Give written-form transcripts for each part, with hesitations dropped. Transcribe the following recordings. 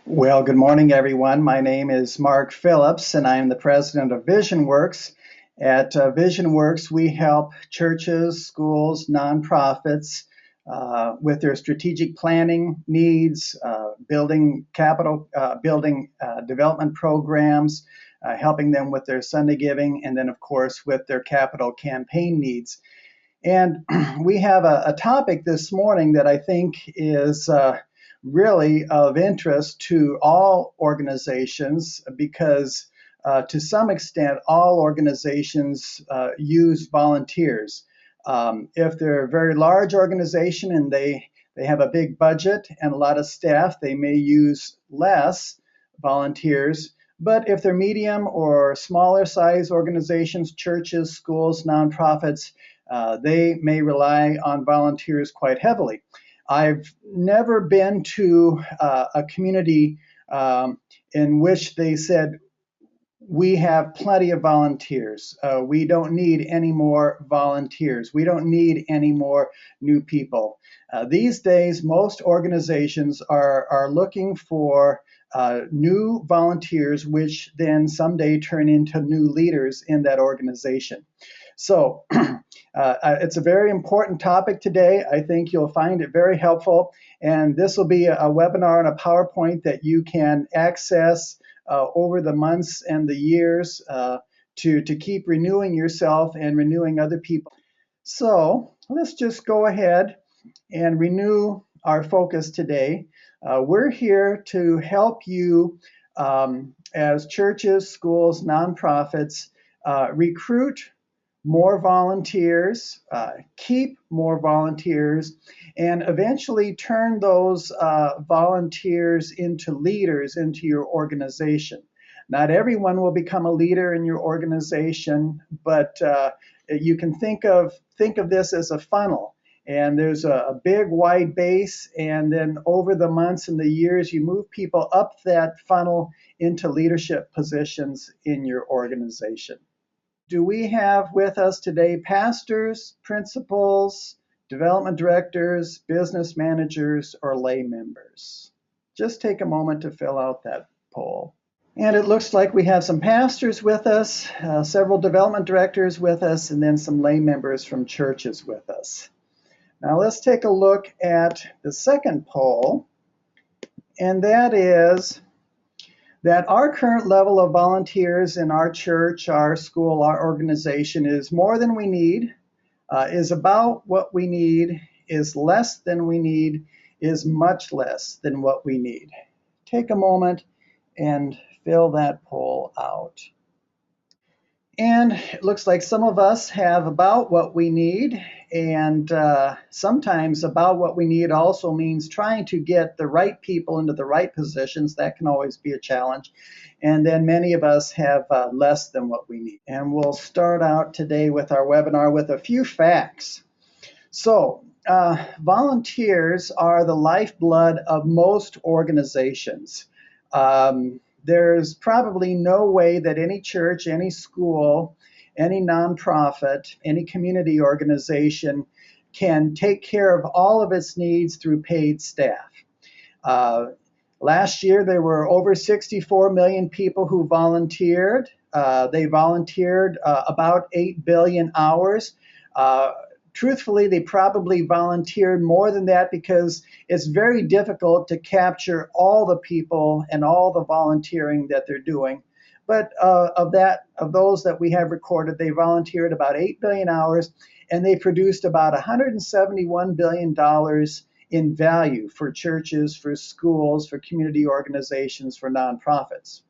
Well, good morning, everyone. My name is Mark Phillips, and I am the president of VisionWorks. At VisionWorks, we help churches, schools, nonprofits with their strategic planning needs, building capital, building development programs, helping them with their Sunday giving, and then, of course, with their capital campaign needs. And we have a topic this morning that I think is really of interest to all organizations because, to some extent, all organizations use volunteers. If they're a very large organization and they have a big budget and a lot of staff, they may use less volunteers. But if they're medium or smaller size organizations, churches, schools, nonprofits, they may rely on volunteers quite heavily. I've never been to a community in which they said, we have plenty of volunteers. We don't need any more volunteers. We don't need any more new people. These days, most organizations are looking for new volunteers, which then someday turn into new leaders in that organization. So it's a very important topic today. I think you'll find it very helpful. And this will be a webinar and a PowerPoint that you can access over the months and the years to keep renewing yourself and renewing other people. So let's just go ahead and renew our focus today. We're here to help you as churches, schools, nonprofits recruit more volunteers, keep more volunteers, and eventually turn those volunteers into leaders into your organization. Not everyone will become a leader in your organization, but you can think of this as a funnel. And there's a big wide base, and then over the months and the years, you move people up that funnel into leadership positions in your organization. Do we have with us today pastors, principals, development directors, business managers, or lay members? Just take a moment to fill out that poll. And it looks like we have some pastors with us, several development directors with us, and then some lay members from churches with us. Now let's take a look at the second poll, and that is that our current level of volunteers in our church, our school, our organization is more than we need, is about what we need, is less than we need, is much less than what we need. Take a moment and fill that poll out. And it looks like some of us have about what we need, and sometimes about what we need also means trying to get the right people into the right positions. That can always be a challenge. And then many of us have less than what we need. And we'll start out today with our webinar with a few facts. So, volunteers are the lifeblood of most organizations. There's probably no way that any church, any school, any nonprofit, any community organization can take care of all of its needs through paid staff. Last year, there were over 64 million people who volunteered. They volunteered about 8 billion hours. Truthfully, they probably volunteered more than that because it's very difficult to capture all the people and all the volunteering that they're doing. But of those that we have recorded, they volunteered about 8 billion hours, and they produced about $171 billion in value for churches, for schools, for community organizations, for nonprofits.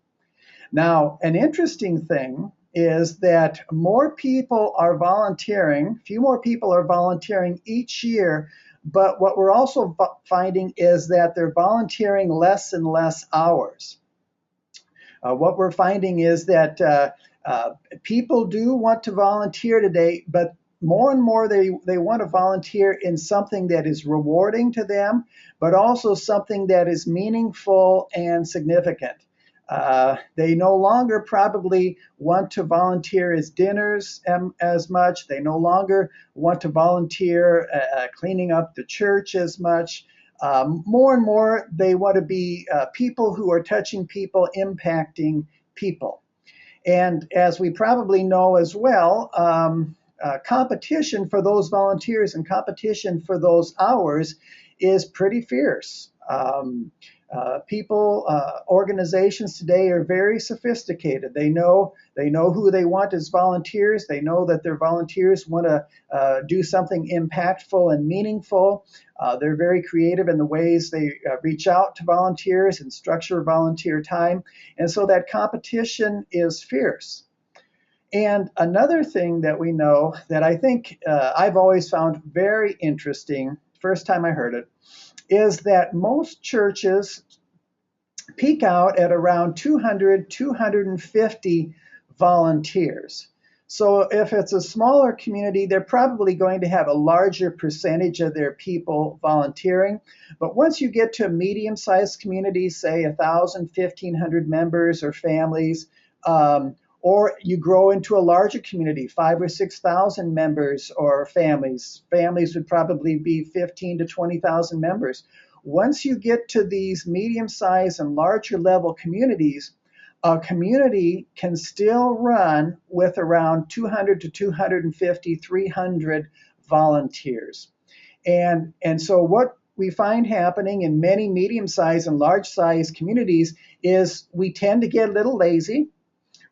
Now, an interesting thing is that more people are volunteering, few more people are volunteering each year, but what we're also finding is that they're volunteering less and less hours. What we're finding is that people do want to volunteer today, but more and more they want to volunteer in something that is rewarding to them, but also something that is meaningful and significant. They no longer probably want to volunteer as dinners as much. They no longer want to volunteer cleaning up the church as much. More and more, they want to be people who are touching people, impacting people. And as we probably know as well, competition for those volunteers and competition for those hours is pretty fierce. Organizations today are very sophisticated. They know who they want as volunteers. They know that their volunteers want to do something impactful and meaningful. They're very creative in the ways they reach out to volunteers and structure volunteer time. And so that competition is fierce. And another thing that we know that I think I've always found very interesting, first time I heard it, is that most churches peak out at around 200, 250 volunteers. So if it's a smaller community, they're probably going to have a larger percentage of their people volunteering. But once you get to a medium-sized community, say 1,000, 1,500 members or families, or you grow into a larger community, 5,000 or 6,000 members or families. Families would probably be 15 to 20,000 members. Once you get to these medium-sized and larger level communities, a community can still run with around 200 to 250, 300 volunteers. And so what we find happening in many medium-sized and large-sized communities is we tend to get a little lazy.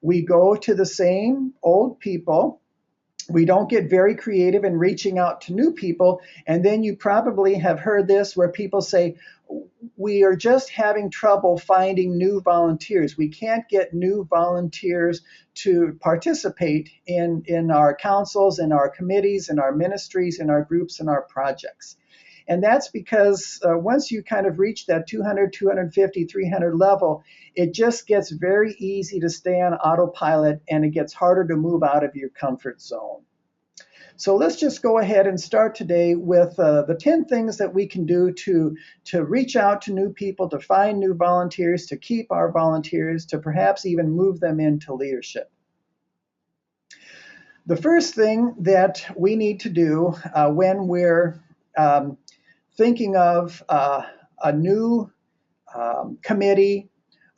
We go to the same old people. We don't get very creative in reaching out to new people. And then you probably have heard this where people say, we are just having trouble finding new volunteers. We can't get new volunteers to participate in our councils, in our committees, in our ministries, in our groups, and our projects. And that's because once you kind of reach that 200, 250, 300 level, it just gets very easy to stay on autopilot and it gets harder to move out of your comfort zone. So let's just go ahead and start today with the 10 things that we can do to reach out to new people, to find new volunteers, to keep our volunteers, to perhaps even move them into leadership. The first thing that we need to do when we're thinking of a new committee,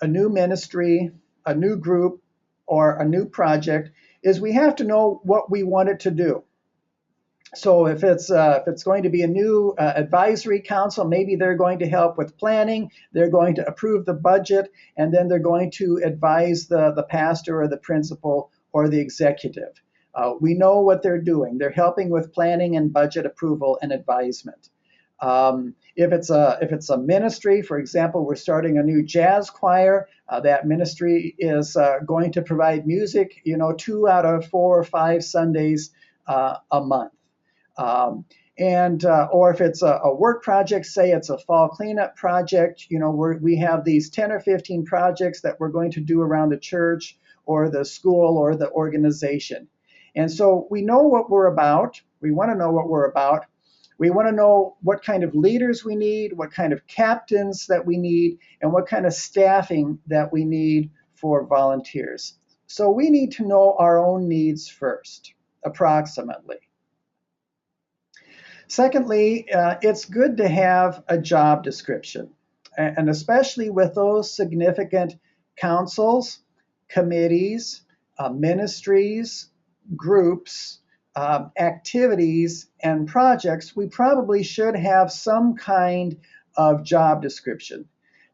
a new ministry, a new group, or a new project is we have to know what we want it to do. So if it's going to be a new advisory council, maybe they're going to help with planning, they're going to approve the budget, and then they're going to advise the pastor or the principal or the executive. We know what they're doing. They're helping with planning and budget approval and advisement. If it's a ministry, for example, we're starting a new jazz choir. That ministry is going to provide music, 2 out of 4 or 5 Sundays a month. Or if it's a work project, say it's a fall cleanup project, we have these 10 or 15 projects that we're going to do around the church or the school or the organization. And so we know what we're about. We want to know what we're about. We want to know what kind of leaders we need, what kind of captains that we need, and what kind of staffing that we need for volunteers. So we need to know our own needs first, approximately. Secondly, it's good to have a job description, and especially with those significant councils, committees, ministries, groups, activities, and projects, we probably should have some kind of job description.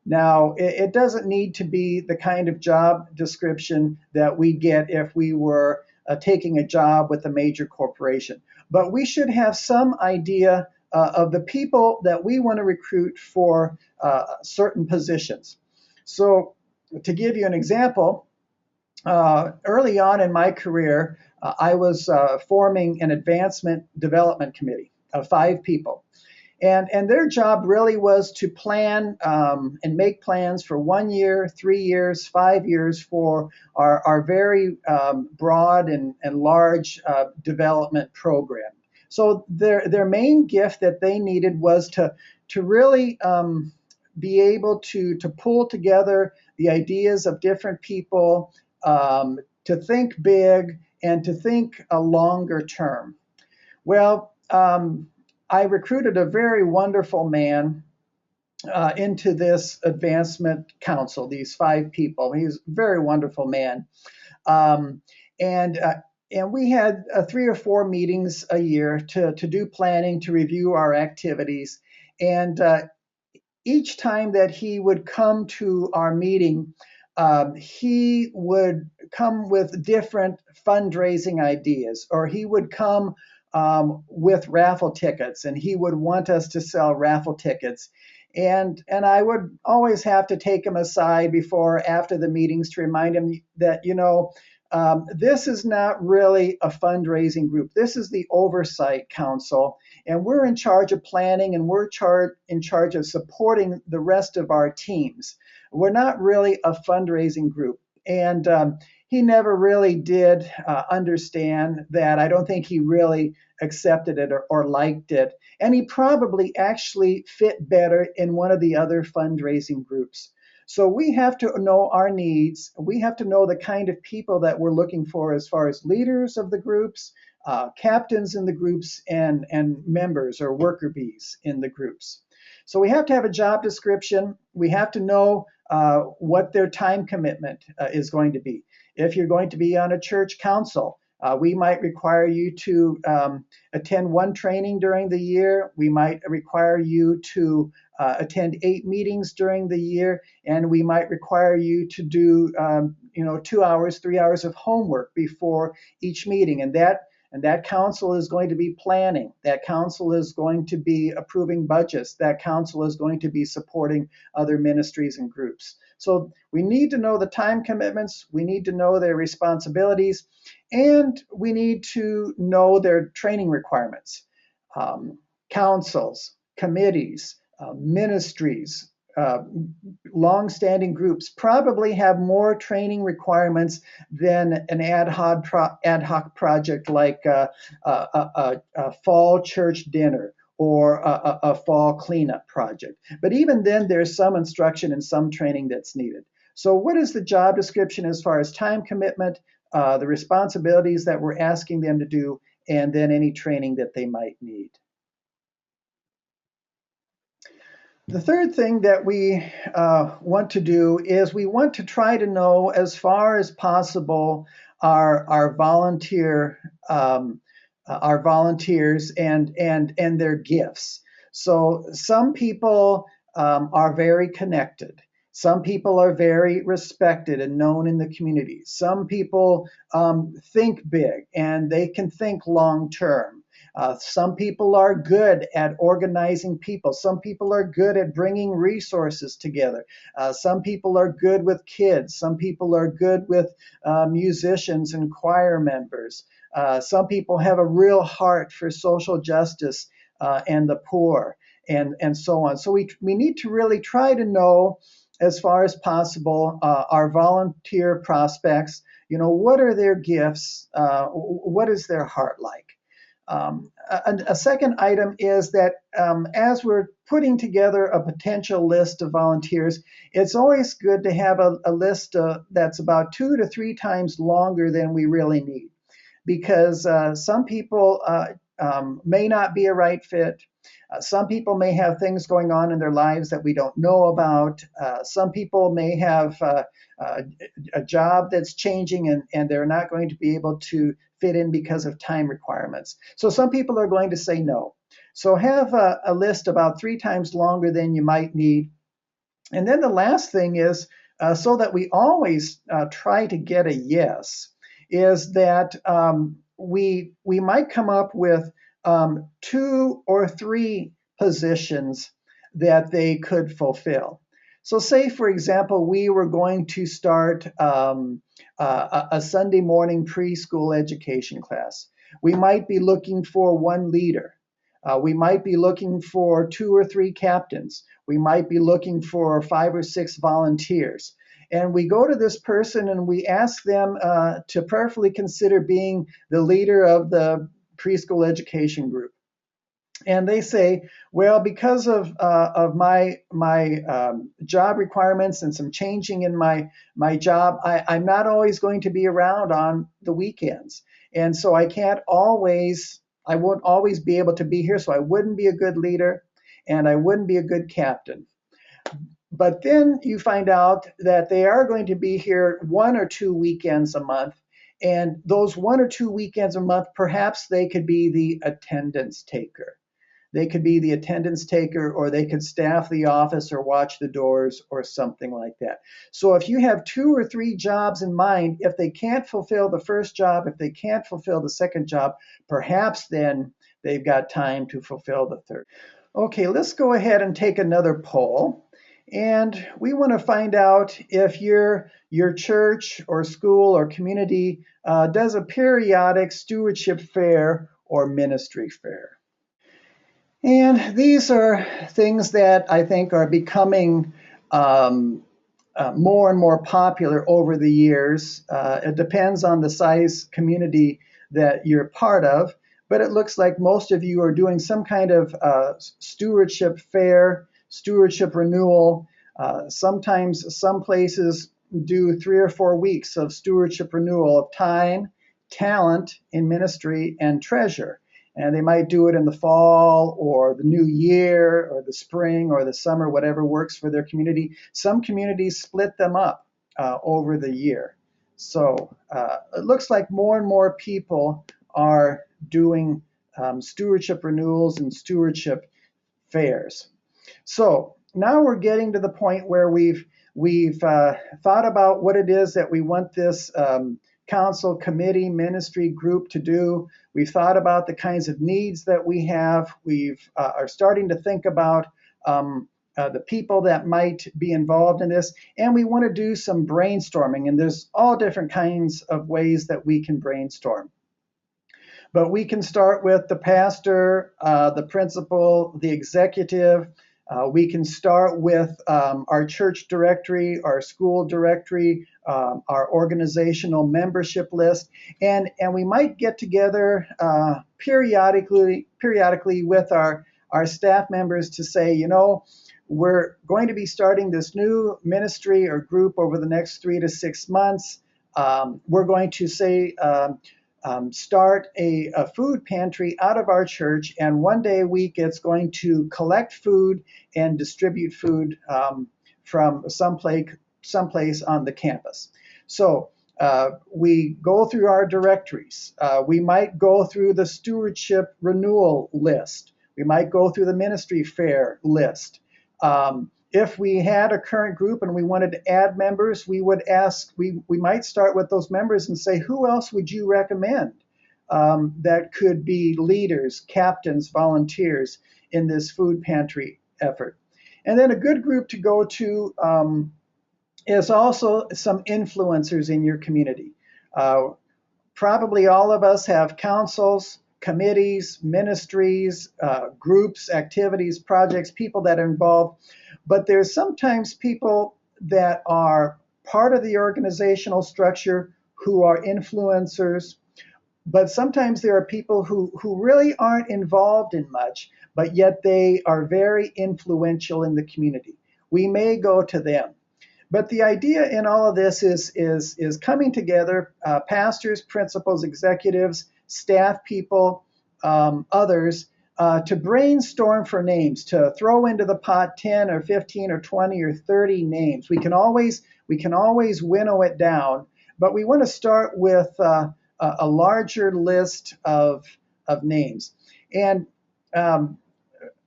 Now, it doesn't need to be the kind of job description that we get if we were taking a job with a major corporation. But we should have some idea of the people that we want to recruit for certain positions. So to give you an example, early on in my career, I was forming an advancement development committee of 5 people. And their job really was to plan and make plans for 1 year, 3 years, 5 years for our very broad and large development program. So their main gift that they needed was to really be able to pull together the ideas of different people, to think big and to think a longer term. Well, I recruited a very wonderful man into this advancement council, these 5 people. He's a very wonderful man. Um, and uh, and we had 3 or 4 meetings a year to do planning, to review our activities. And each time that he would come to our meeting, he would come with different fundraising ideas, or he would come with raffle tickets, and he would want us to sell raffle tickets. And I would always have to take him aside before, after the meetings, to remind him that, this is not really a fundraising group. This is the oversight council, and we're in charge of planning, and we're in charge of supporting the rest of our teams. We're not really a fundraising group. And he never really did understand that. I don't think he really accepted it or liked it. And he probably actually fit better in one of the other fundraising groups. So we have to know our needs. We have to know the kind of people that we're looking for as far as leaders of the groups, captains in the groups, and members or worker bees in the groups. So we have to have a job description. We have to know what their time commitment is going to be. If you're going to be on a church council, we might require you to attend 1 training during the year. We might require you to attend 8 meetings during the year, and we might require you to do 2 hours, 3 hours of homework before each meeting. And that council is going to be planning. That council is going to be approving budgets. That council is going to be supporting other ministries and groups. So we need to know the time commitments. We need to know their responsibilities, and we need to know their training requirements. Councils, committees, ministries, uh, long-standing groups probably have more training requirements than an ad hoc project like a fall church dinner or a fall cleanup project. But even then, there's some instruction and some training that's needed. So what is the job description as far as time commitment, the responsibilities that we're asking them to do, and then any training that they might need? The third thing that we want to do is we want to try to know, as far as possible, our volunteers and their gifts. So some people are very connected. Some people are very respected and known in the community. Some people think big and they can think long term. Some people are good at organizing people. Some people are good at bringing resources together. Some people are good with kids. Some people are good with musicians and choir members. Some people have a real heart for social justice and the poor, and so on. So we need to really try to know, as far as possible, our volunteer prospects. What are their gifts? What is their heart like? A second item is that as we're putting together a potential list of volunteers, it's always good to have a list that's about 2 to 3 times longer than we really need, because some people may not be a right fit. Some people may have things going on in their lives that we don't know about. Some people may have a job that's changing, and they're not going to be able to fit in because of time requirements. So some people are going to say no. So have a list about 3 times longer than you might need. And then the last thing is, so that we always try to get a yes, is that we might come up with 2 or 3 positions that they could fulfill. So say, for example, we were going to start a Sunday morning preschool education class. We might be looking for 1 leader. We might be looking for 2 or 3 captains. We might be looking for 5 or 6 volunteers. And we go to this person and we ask them to prayerfully consider being the leader of the preschool education group. And they say, well, because of my job requirements and some changing in my job, I'm not always going to be around on the weekends. And so I won't always be able to be here, so I wouldn't be a good leader and I wouldn't be a good captain. But then you find out that they are going to be here 1 or 2 weekends a month. And those 1 or 2 weekends a month, perhaps they could be the attendance taker. They could be the attendance taker, or they could staff the office or watch the doors or something like that. So if you have 2 or 3 jobs in mind, if they can't fulfill the first job, if they can't fulfill the second job, perhaps then they've got time to fulfill the third. Okay, let's go ahead and take another poll. And we want to find out if your church or school or community does a periodic stewardship fair or ministry fair. And these are things that I think are becoming more and more popular over the years. It depends on the size community that you're part of, but it looks like most of you are doing some kind of stewardship fair, stewardship renewal. Sometimes some places do 3 or 4 weeks of stewardship renewal of time, talent in ministry, and treasure. And they might do it in the fall or the new year or the spring or the summer, whatever works for their community. Some communities split them up over the year. So it looks like more and more people are doing stewardship renewals and stewardship fairs. So now we're getting to the point where we've thought about what it is that we want this council, committee, ministry group to do. We've thought about the kinds of needs that we have. We've are starting to think about the people that might be involved in this, and we want to do some brainstorming. And there's all different kinds of ways that we can brainstorm. But we can start with the pastor, the principal, the executive. We can start with our church directory, our school directory, our organizational membership list, and we might get together periodically with our staff members to say, you know, we're going to be starting this new ministry or group over the next 3 to 6 months. We're going to say start a food pantry out of our church, and one day a week it's going to collect food and distribute food from someplace on the campus. So we go through our directories. We might go through the stewardship renewal list. We might go through the ministry fair list. If we had a current group and we wanted to add members, we might start with those members and say, who else would you recommend that could be leaders, captains, volunteers in this food pantry effort? And then a good group to go to is also some influencers in your community. Probably all of us have councils, committees, ministries, groups, activities, projects, people that are involved. But there's sometimes people that are part of the organizational structure who are influencers, but sometimes there are people who really aren't involved in much, but yet they are very influential in the community. We may go to them. But the idea in all of this is coming together, pastors, principals, executives, staff people, others, to brainstorm for names, to throw into the pot 10 or 15 or 20 or 30 names. We can always winnow it down, but we want to start with a larger list of names. And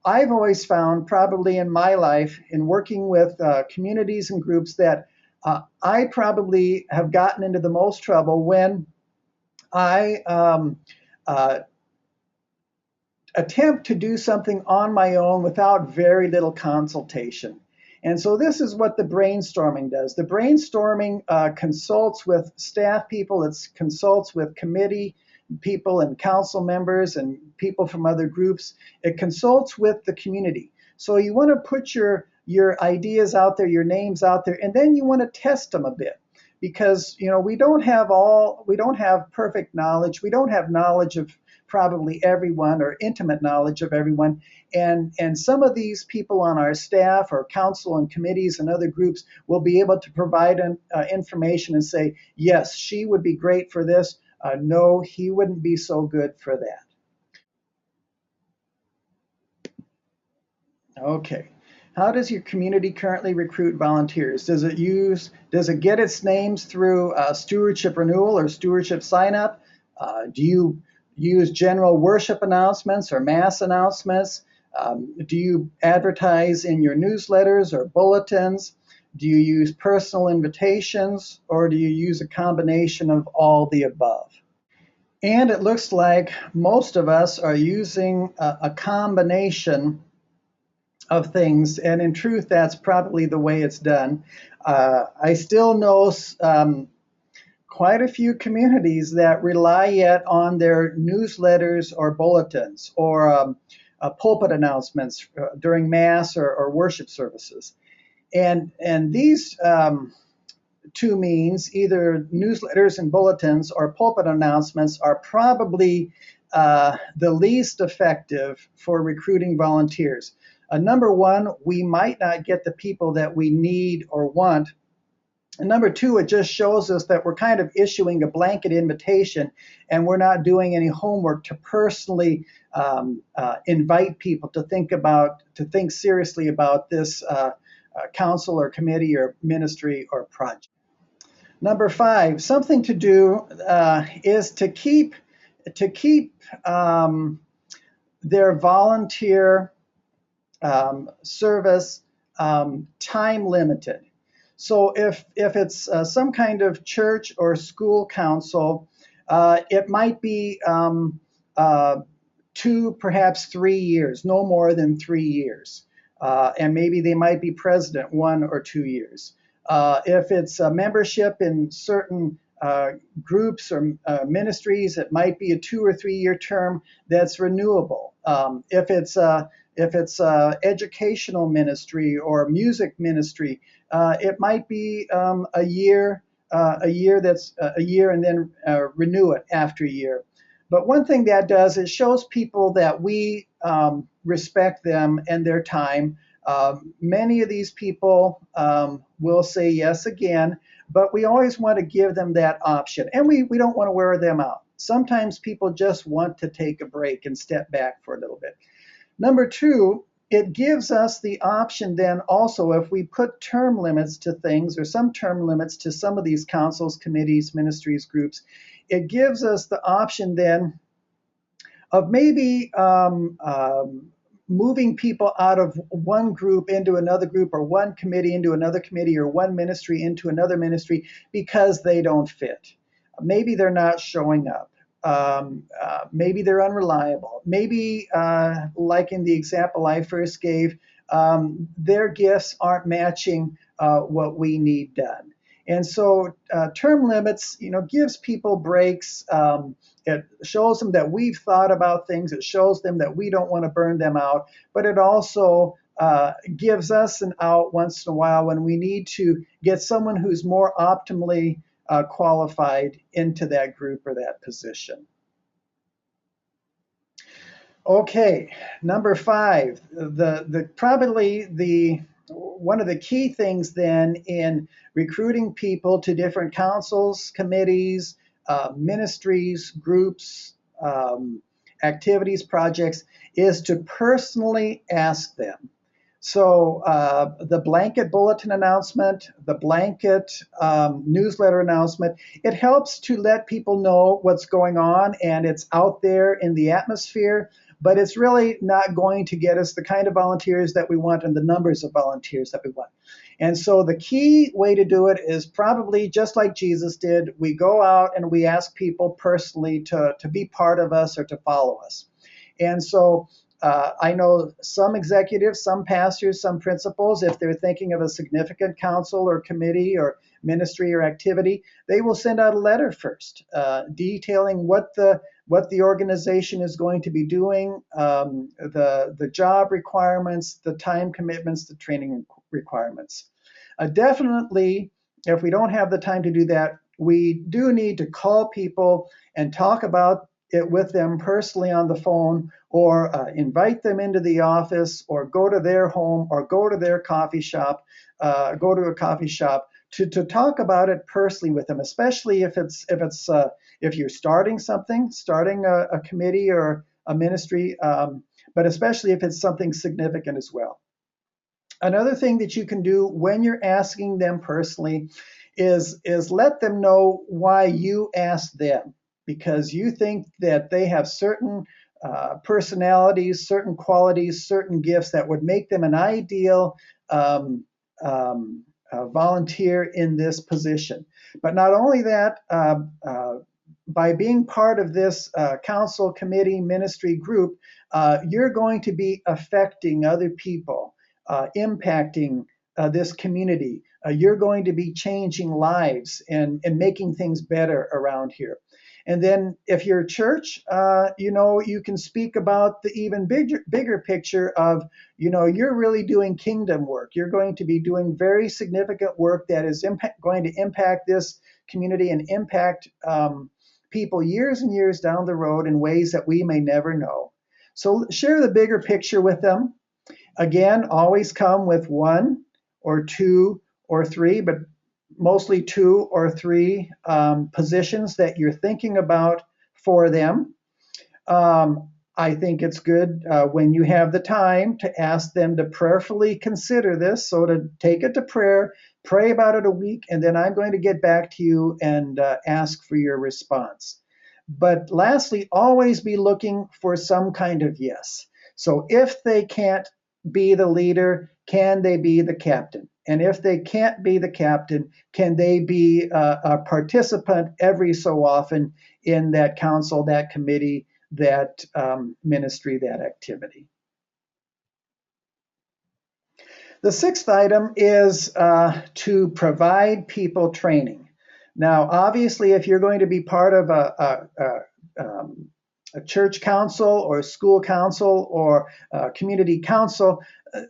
I've always found, probably in my life, in working with communities and groups, that I probably have gotten into the most trouble when I attempt to do something on my own without very little consultation. And so this is what the brainstorming does. The brainstorming consults with staff people, it consults with committee people and council members and people from other groups. It consults with the community. So you want to put your ideas out there, your names out there, and then you want to test them a bit. Because we don't have perfect knowledge. We don't have knowledge of probably everyone, or intimate knowledge of everyone. And some of these people on our staff or council and committees and other groups will be able to provide information and say, yes, she would be great for this. No, he wouldn't be so good for that. Okay. How does your community currently recruit volunteers? Does it get its names through stewardship renewal or stewardship sign up? Do you use general worship announcements or mass announcements? Do you advertise in your newsletters or bulletins? Do you use personal invitations, or do you use a combination of all the above? And it looks like most of us are using a combination of things, and in truth, that's probably the way it's done. I still know quite a few communities that rely yet on their newsletters or bulletins or pulpit announcements during mass or worship services. And these two means, either newsletters and bulletins or pulpit announcements, are probably the least effective for recruiting volunteers. Number one, we might not get the people that we need or want. And number two, it just shows us that we're kind of issuing a blanket invitation and we're not doing any homework to personally invite people to think seriously about this council or committee or ministry or project. Number five, something to do is to keep their volunteer service time limited. So if it's some kind of church or school council, it might be 2, perhaps 3 years, no more than 3 years. And maybe they might be president 1 or 2 years. If it's a membership in certain groups or ministries, it might be a 2 or 3 year term that's renewable. If it's educational ministry or music ministry, it might be a year that's a year and then renew it after a year. But one thing that does is shows people that we respect them and their time. Many of these people will say yes again, but we always want to give them that option, and we don't want to wear them out. Sometimes people just want to take a break and step back for a little bit. Number two, it gives us the option then also, if we put term limits to things or some term limits to some of these councils, committees, ministries, groups, it gives us the option then of maybe moving people out of one group into another group, or one committee into another committee, or one ministry into another ministry because they don't fit. Maybe they're not showing up. Maybe they're unreliable. Maybe, like in the example I first gave, their gifts aren't matching what we need done. And so term limits, gives people breaks. It shows them that we've thought about things. It shows them that we don't want to burn them out. But it also gives us an out once in a while when we need to get someone who's more optimally qualified into that group or that position. Okay, number five, one of the key things then in recruiting people to different councils, committees, ministries, groups, activities, projects, is to personally ask them. So the blanket bulletin announcement, the blanket newsletter announcement, it helps to let people know what's going on, and it's out there in the atmosphere, but it's really not going to get us the kind of volunteers that we want and the numbers of volunteers that we want. And so the key way to do it is probably just like Jesus did. We go out and we ask people personally to be part of us or to follow us. And so I know some executives, some pastors, some principals, if they're thinking of a significant council or committee or ministry or activity, they will send out a letter first detailing what the organization is going to be doing, the job requirements, the time commitments, the training requirements. Definitely, if we don't have the time to do that, we do need to call people and talk about it with them personally on the phone, or invite them into the office, or go to their home, or go to their coffee shop, go to a coffee shop to talk about it personally with them, especially if you're starting a committee or a ministry, but especially if it's something significant as well. Another thing that you can do when you're asking them personally is let them know why you asked them, because you think that they have certain personalities, certain qualities, certain gifts that would make them an ideal um, volunteer in this position. But not only that, by being part of this council, committee, ministry group, you're going to be affecting other people, impacting this community. You're going to be changing lives and making things better around here. And then if you're a church, you can speak about the even bigger picture of, you're really doing kingdom work. You're going to be doing very significant work that is going to impact this community and impact people years and years down the road in ways that we may never know. So share the bigger picture with them. Again, always come with one or two or three, but mostly two or three positions that you're thinking about for them. I think it's good when you have the time to ask them to prayerfully consider this. So to take it to prayer, pray about it a week, and then I'm going to get back to you and ask for your response. But lastly, always be looking for some kind of yes. So if they can't be the leader, can they be the captain? And if they can't be the captain, can they be a participant every so often in that council, that committee, that ministry, that activity? The sixth item is to provide people training. Now, obviously, if you're going to be part of a church council or a school council or a community council,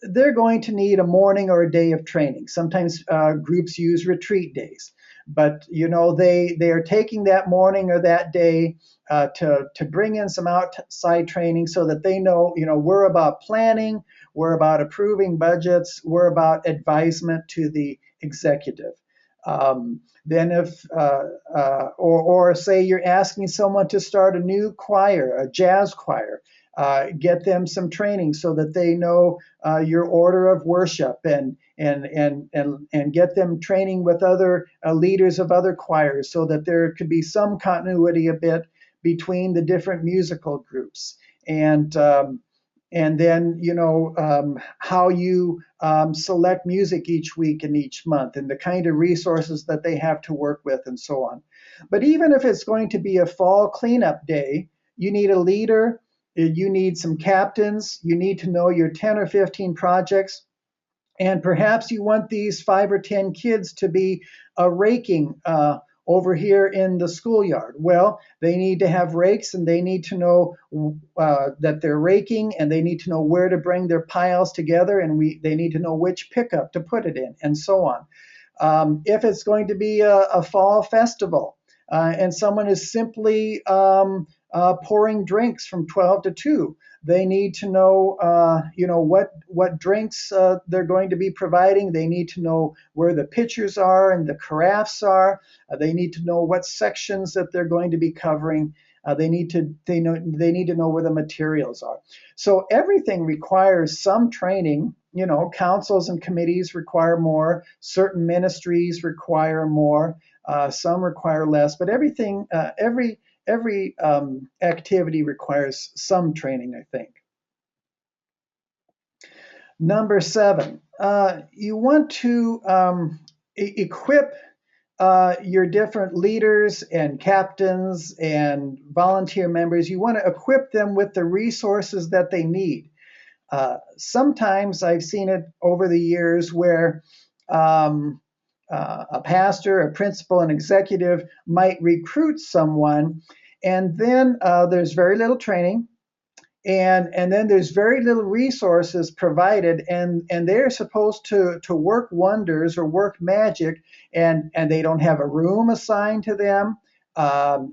they're going to need a morning or a day of training. Sometimes groups use retreat days, but they are taking that morning or that day to bring in some outside training so that they know, we're about planning, we're about approving budgets, we're about advisement to the executive. Then if, or say you're asking someone to start a new choir, a jazz choir, get them some training so that they know your order of worship and get them training with other leaders of other choirs so that there could be some continuity a bit between the different musical groups. And then, how you select music each week and each month and the kind of resources that they have to work with and so on. But even if it's going to be a fall cleanup day, you need a leader, you need some captains, you need to know your 10 or 15 projects, and perhaps you want these 5 or 10 kids to be raking over here in the schoolyard. Well, they need to have rakes and they need to know that they're raking, and they need to know where to bring their piles together, and they need to know which pickup to put it in, and so on. If it's going to be a fall festival and someone is simply pouring drinks from 12 to 2, they need to know, what drinks they're going to be providing. They need to know where the pitchers are and the carafes are. They need to know what sections that they're going to be covering. They need to know where the materials are. So everything requires some training. Councils and committees require more. Certain ministries require more. Some require less. But every activity requires some training, I think. Number 7, you want to equip your different leaders and captains and volunteer members. You want to equip them with the resources that they need. Sometimes I've seen it over the years where a pastor, a principal, an executive might recruit someone, and then there's very little training, and then there's very little resources provided, and they're supposed to work wonders or work magic, and they don't have a room assigned to them.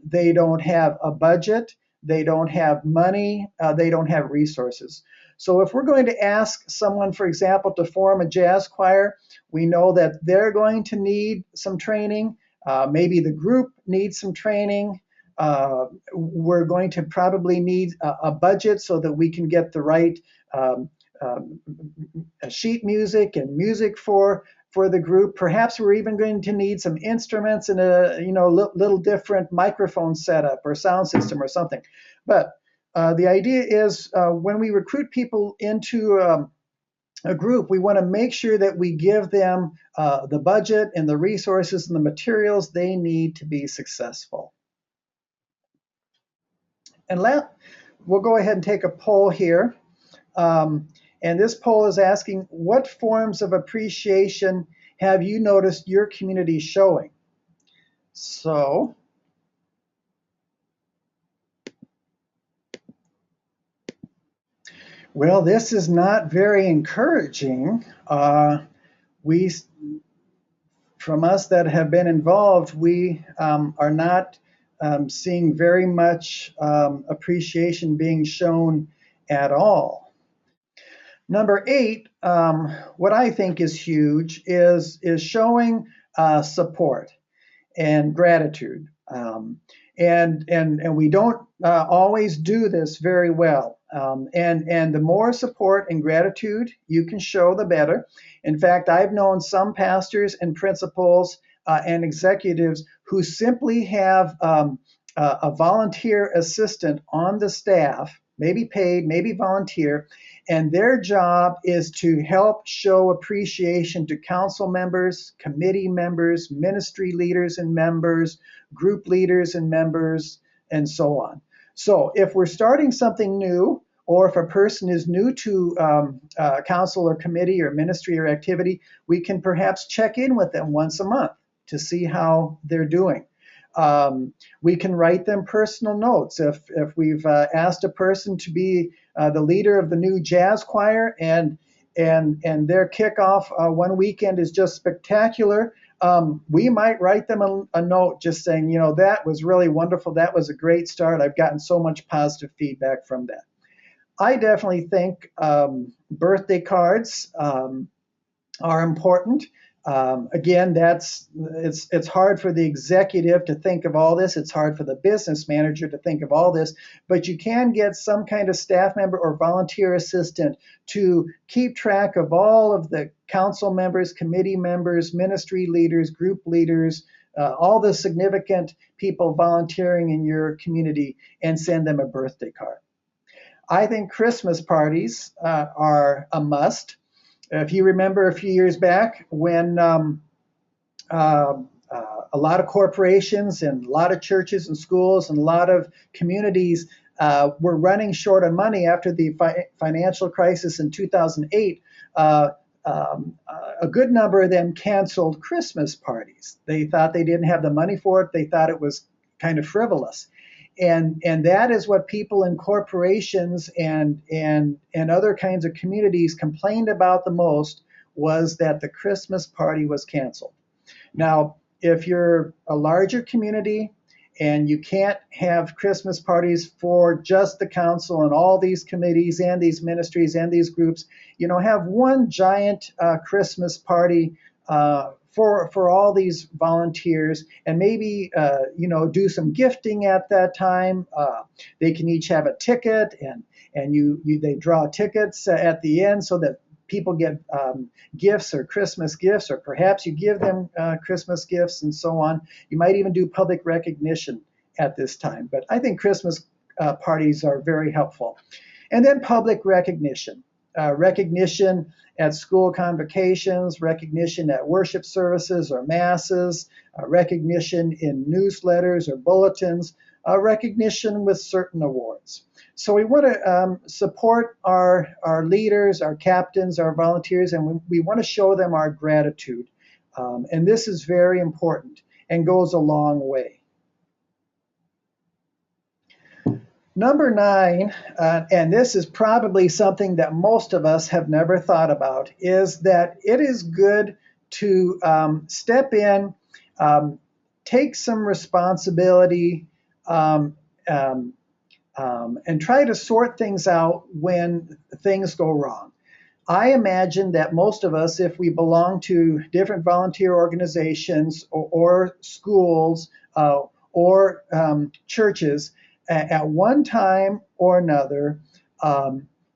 They don't have a budget. They don't have money. They don't have resources. So if we're going to ask someone, for example, to form a jazz choir, we know that they're going to need some training. Maybe the group needs some training. We're going to probably need a budget so that we can get the right um, sheet music and music for the group. Perhaps we're even going to need some instruments and a little different microphone setup or sound system or something. But the idea is when we recruit people into a group, we want to make sure that we give them the budget and the resources and the materials they need to be successful. And we'll go ahead and take a poll here. And this poll is asking, what forms of appreciation have you noticed your community showing? So, well, this is not very encouraging. We, from us that have been involved, we are not seeing very much appreciation being shown at all. Number 8, what I think is huge is showing support and gratitude. And we don't always do this very well. And the more support and gratitude you can show, the better. In fact, I've known some pastors and principals and executives who simply have a volunteer assistant on the staff, maybe paid, maybe volunteer, and their job is to help show appreciation to council members, committee members, ministry leaders and members, group leaders and members, and so on. So if we're starting something new, or if a person is new to council or committee or ministry or activity, we can perhaps check in with them once a month to see how they're doing. We can write them personal notes. If we've asked a person to be the leader of the new jazz choir and their kickoff one weekend is just spectacular, we might write them a note just saying, that was really wonderful. That was a great start. I've gotten so much positive feedback from that. I definitely think birthday cards are important. Again, it's hard for the executive to think of all this. It's hard for the business manager to think of all this, but you can get some kind of staff member or volunteer assistant to keep track of all of the council members, committee members, ministry leaders, group leaders, all the significant people volunteering in your community, and send them a birthday card. I think Christmas parties are a must. If you remember a few years back when a lot of corporations and a lot of churches and schools and a lot of communities were running short on money after the financial crisis in 2008, a good number of them canceled Christmas parties. They thought they didn't have the money for it. They thought it was kind of frivolous. And that is what people in corporations and other kinds of communities complained about the most, was that the Christmas party was canceled. Now, if you're a larger community and you can't have Christmas parties for just the council and all these committees and these ministries and these groups, have one giant Christmas party for all these volunteers, and maybe do some gifting at that time. They can each have a ticket, and they draw tickets at the end so that people get gifts or Christmas gifts, or perhaps you give them Christmas gifts and so on. You might even do public recognition at this time. But I think Christmas parties are very helpful. And then public recognition. Recognition at school convocations, recognition at worship services or masses, recognition in newsletters or bulletins, recognition with certain awards. So we want to support our leaders, our captains, our volunteers, and we want to show them our gratitude. And this is very important and goes a long way. Number 9, and this is probably something that most of us have never thought about, is that it is good to step in, take some responsibility, and try to sort things out when things go wrong. I imagine that most of us, if we belong to different volunteer organizations or schools or churches, at one time or another,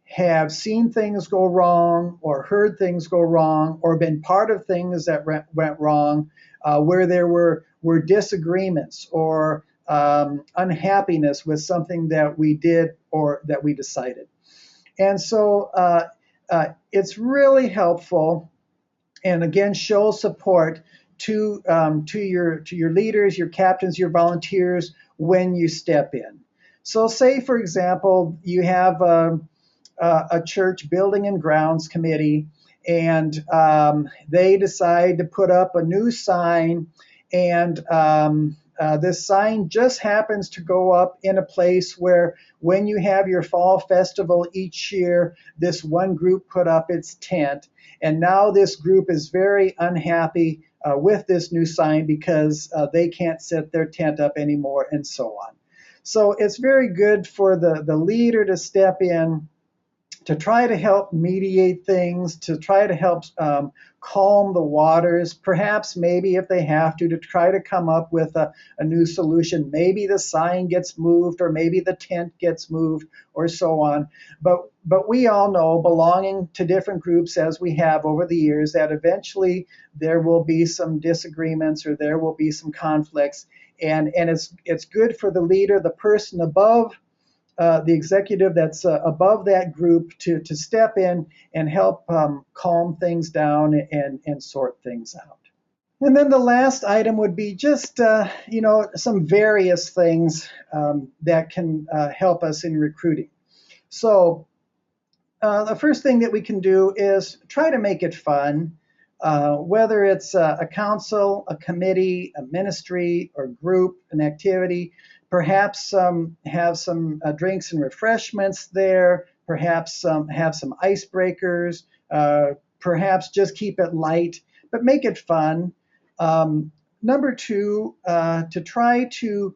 have seen things go wrong or heard things go wrong or been part of things that went wrong, where there were disagreements or unhappiness with something that we did or that we decided. And so it's really helpful, and again, show support to your leaders, your captains, your volunteers when you step in. So, say for example, you have a church building and grounds committee, and they decide to put up a new sign, and this sign just happens to go up in a place where, when you have your fall festival each year, this one group put up its tent, and now this group is very unhappy with this new sign because they can't set their tent up anymore, and so on. So it's very good for the leader to step in, to try to help mediate things, to try to help calm the waters, perhaps maybe if they have to try to come up with a new solution. Maybe the sign gets moved, or maybe the tent gets moved, or so on. But we all know, belonging to different groups as we have over the years, that eventually there will be some disagreements or there will be some conflicts. And it's good for the leader, the person above the executive that's above that group, to step in and help calm things down and sort things out. And then the last item would be just some various things that can help us in recruiting. So the first thing that we can do is try to make it fun. Whether it's a council, a committee, a ministry, or group, an activity, perhaps have some drinks and refreshments there, perhaps have some icebreakers, perhaps just keep it light, but make it fun. Number two, to try to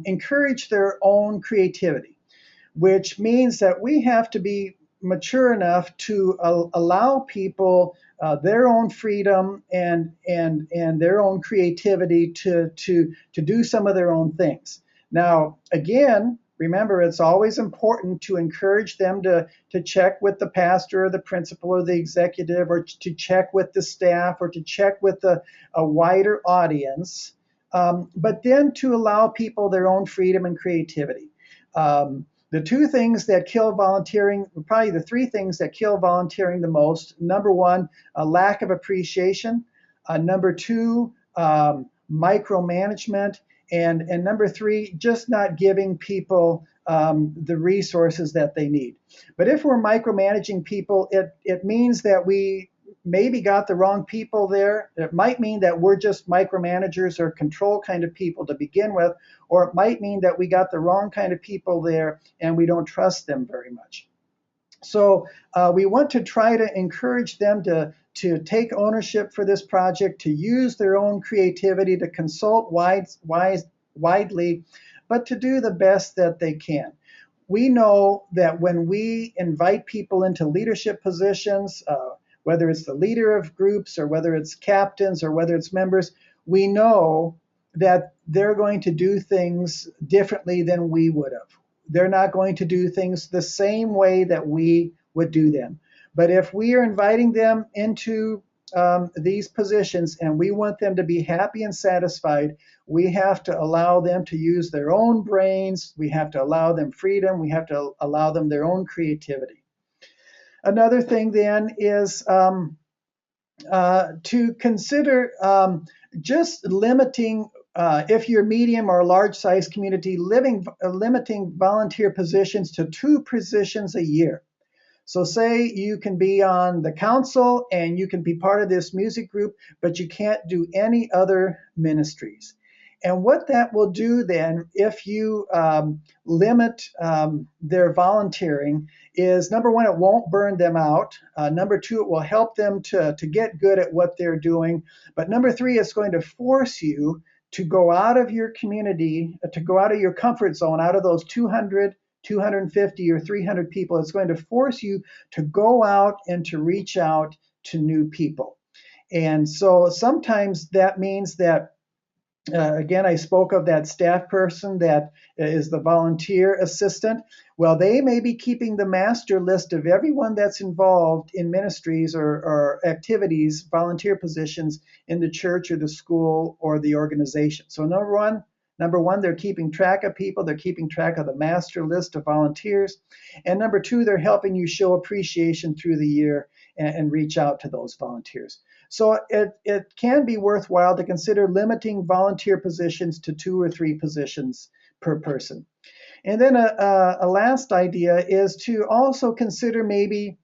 encourage their own creativity, which means that we have to be mature enough to allow people their own freedom and their own creativity to do some of their own things. Now, again, remember, it's always important to encourage them to check with the pastor or the principal or the executive, or to check with the staff, or to check with a wider audience, but then to allow people their own freedom and creativity. The two things that kill volunteering, probably the three things that kill volunteering the most: number one, a lack of appreciation; number two, micromanagement; and number three, just not giving people the resources that they need. But if we're micromanaging people, it means that we maybe got the wrong people there. It might mean that we're just micromanagers or control kind of people to begin with, or it might mean that we got the wrong kind of people there and we don't trust them very much. So we want to try to encourage them to take ownership for this project, to use their own creativity, to consult widely, but to do the best that they can. We know that when we invite people into leadership positions, whether it's the leader of groups or whether it's captains or whether it's members, we know that they're going to do things differently than we would have. They're not going to do things the same way that we would do them. But if we are inviting them into these positions and we want them to be happy and satisfied, we have to allow them to use their own brains. We have to allow them freedom. We have to allow them their own creativity. Another thing then is to consider just limiting, if you're medium or large size community, limiting volunteer positions to 2 positions a year. So say you can be on the council and you can be part of this music group, but you can't do any other ministries. And what that will do then, if you limit their volunteering, is number one, it won't burn them out. Number two, it will help them to get good at what they're doing. But number three, it's going to force you to go out of your community, to go out of your comfort zone, out of those 200, 250, or 300 people. It's going to force you to go out and to reach out to new people. And so sometimes that means that Again, I spoke of that staff person that is the volunteer assistant. Well, they may be keeping the master list of everyone that's involved in ministries or activities, volunteer positions in the church or the school or the organization. So number one, they're keeping track of people. They're keeping track of the master list of volunteers. And number two, they're helping you show appreciation through the year and reach out to those volunteers. So it can be worthwhile to consider limiting volunteer positions to 2 or 3 positions per person. And then a last idea is to also consider maybe,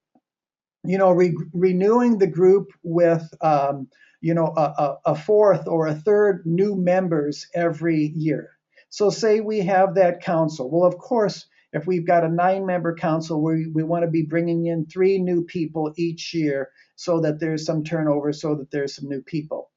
renewing the group with, a fourth or a third new members every year. So say we have that council. Well, of course, if we've got a 9-member council, we want to be bringing in 3 new people each year so that there's some turnover, so that there's some new people.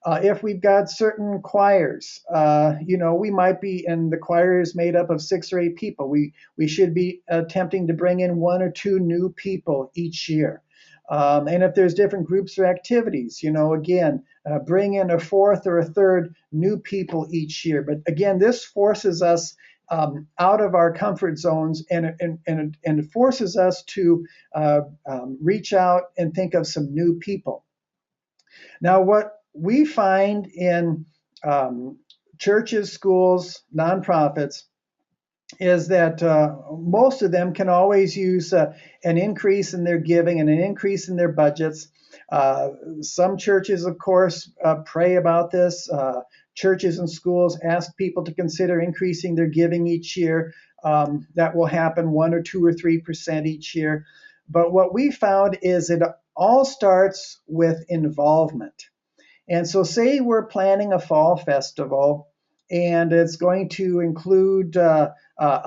If we've got certain choirs, we might be, and the choir is made up of 6 or 8 people. We should be attempting to bring in 1 or 2 new people each year. And if there's different groups or activities, again, bring in a fourth or a third new people each year. But again, this forces us out of our comfort zones, and it forces us to reach out and think of some new people. Now, what we find in churches, schools, nonprofits is that most of them can always use an increase in their giving and an increase in their budgets. Some churches, of course, pray about this. Churches and schools ask people to consider increasing their giving each year. That will happen 1 or 2 or 3% each year. But what we found is it all starts with involvement. And so, say we're planning a fall festival, and it's going to include a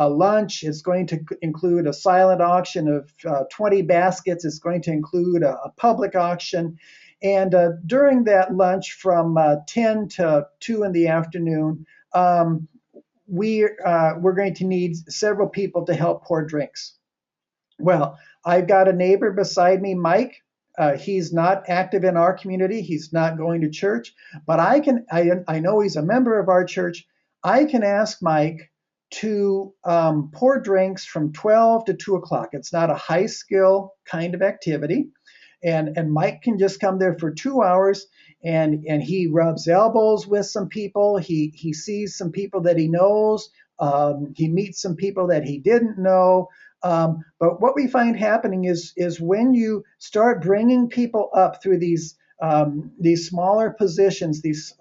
lunch, it's going to include a silent auction of 20 baskets, it's going to include a public auction. And during that lunch from 10 to 2 in the afternoon, we're going to need several people to help pour drinks. Well, I've got a neighbor beside me, Mike. He's not active in our community. He's not going to church, but I know he's a member of our church. I can ask Mike to pour drinks from 12 to 2 o'clock. It's not a high skill kind of activity. And Mike can just come there for 2 hours, and he rubs elbows with some people. He sees some people that he knows. He meets some people that he didn't know. But what we find happening is when you start bringing people up through these smaller positions, these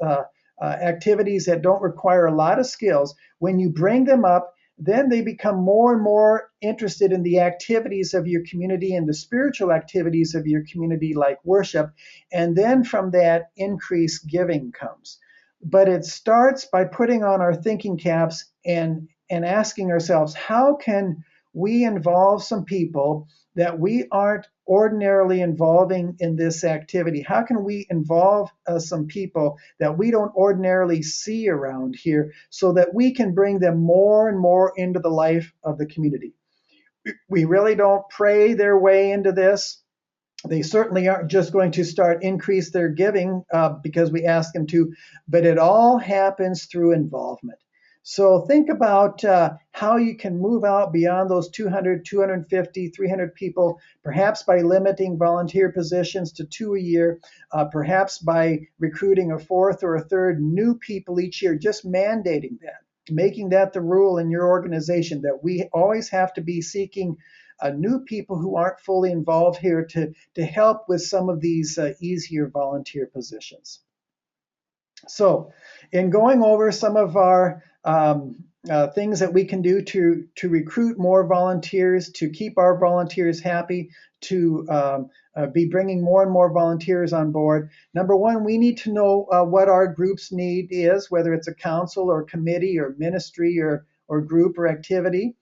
activities that don't require a lot of skills, when you bring them up, then they become more and more interested in the activities of your community and the spiritual activities of your community, like worship. And then from that, increased giving comes. But it starts by putting on our thinking caps and asking ourselves, how can we involve some people that we aren't ordinarily involving in this activity? How can we involve some people that we don't ordinarily see around here so that we can bring them more and more into the life of the community? We really don't pray their way into this. They certainly aren't just going to start increase their giving because we ask them to, but it all happens through involvement. So think about how you can move out beyond those 200, 250, 300 people, perhaps by limiting volunteer positions to 2 a year, perhaps by recruiting a fourth or a third new people each year, just mandating that, making that the rule in your organization, that we always have to be seeking new people who aren't fully involved here to help with some of these easier volunteer positions. So, in going over some of our things that we can do to recruit more volunteers, to keep our volunteers happy, to be bringing more and more volunteers on board. Number one, we need to know what our group's need is, whether it's a council or committee or ministry or group or activity.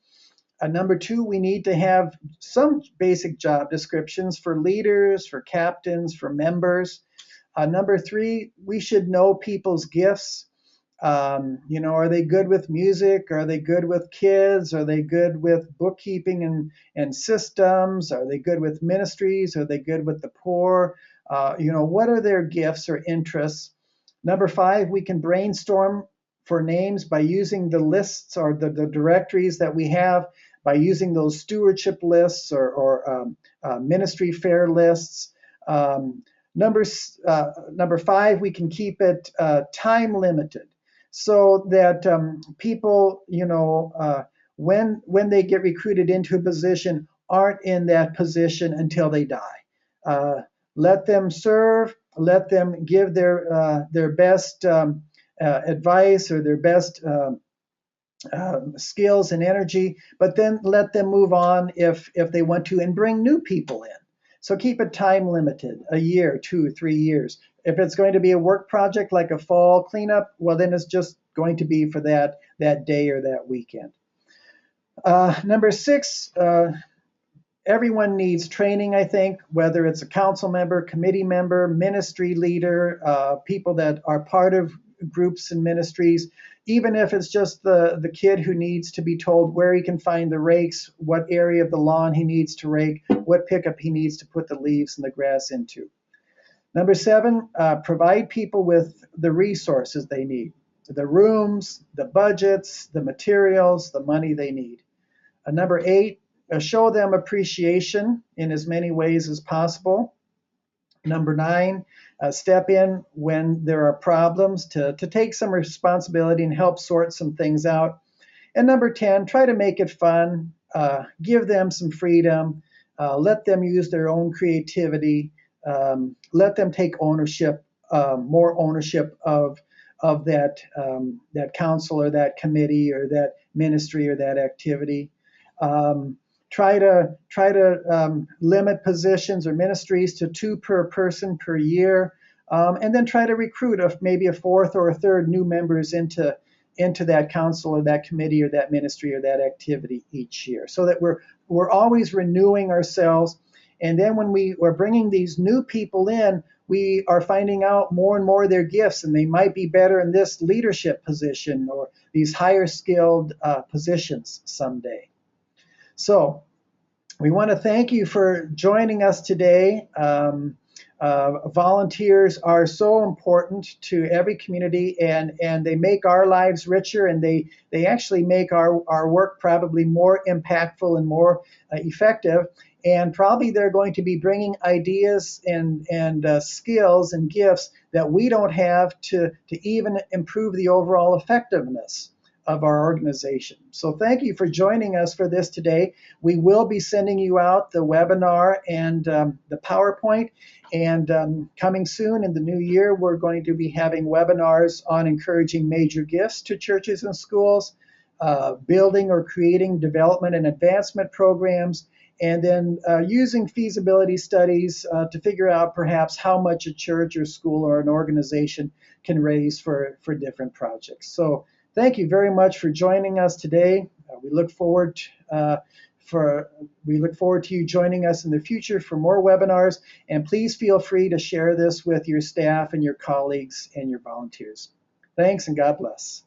Number two, we need to have some basic job descriptions for leaders, for captains, for members. Number three, we should know people's gifts. Are they good with music? Are they good with kids? Are they good with bookkeeping and systems? Are they good with ministries? Are they good with the poor? What are their gifts or interests? Number 5, we can brainstorm for names by using the lists or the directories that we have, by using those stewardship lists or ministry fair lists. Um, number 5, we can keep it time limited so that people, when they get recruited into a position, aren't in that position until they die. Let them serve. Let them give their best advice or their best skills and energy, but then let them move on if they want to and bring new people in. So keep it time limited, a year, 2, 3 years. If it's going to be a work project like a fall cleanup, well, then it's just going to be for that day or that weekend. Number 6, everyone needs training, I think, whether it's a council member, committee member, ministry leader, people that are part of groups and ministries, even if it's just the kid who needs to be told where he can find the rakes, what area of the lawn he needs to rake, what pickup he needs to put the leaves and the grass into. Number 7, provide people with the resources they need, the rooms, the budgets, the materials, the money they need. Number 8, show them appreciation in as many ways as possible. Number 9, step in when there are problems to take some responsibility and help sort some things out. And number 10, try to make it fun, give them some freedom, let them use their own creativity, let them take ownership, more ownership of that council or that committee or that ministry or that activity. Try to limit positions or ministries to 2 per person per year, and then try to recruit maybe a 4th or a 3rd new members into that council or that committee or that ministry or that activity each year, so that we're always renewing ourselves. And then when we are bringing these new people in, we are finding out more and more their gifts, and they might be better in this leadership position or these higher skilled positions someday. So we want to thank you for joining us today. Volunteers are so important to every community, and they make our lives richer, and they actually make our work probably more impactful and more effective. And probably they're going to be bringing ideas and skills and gifts that we don't have to even improve the overall effectiveness of our organization. So thank you for joining us for this today. We will be sending you out the webinar and the PowerPoint. And coming soon in the new year, we're going to be having webinars on encouraging major gifts to churches and schools, building or creating development and advancement programs, and then using feasibility studies to figure out perhaps how much a church or school or an organization can raise for different projects. So thank you very much for joining us today. We look forward to you joining us in the future for more webinars. And please feel free to share this with your staff and your colleagues and your volunteers. Thanks, and God bless.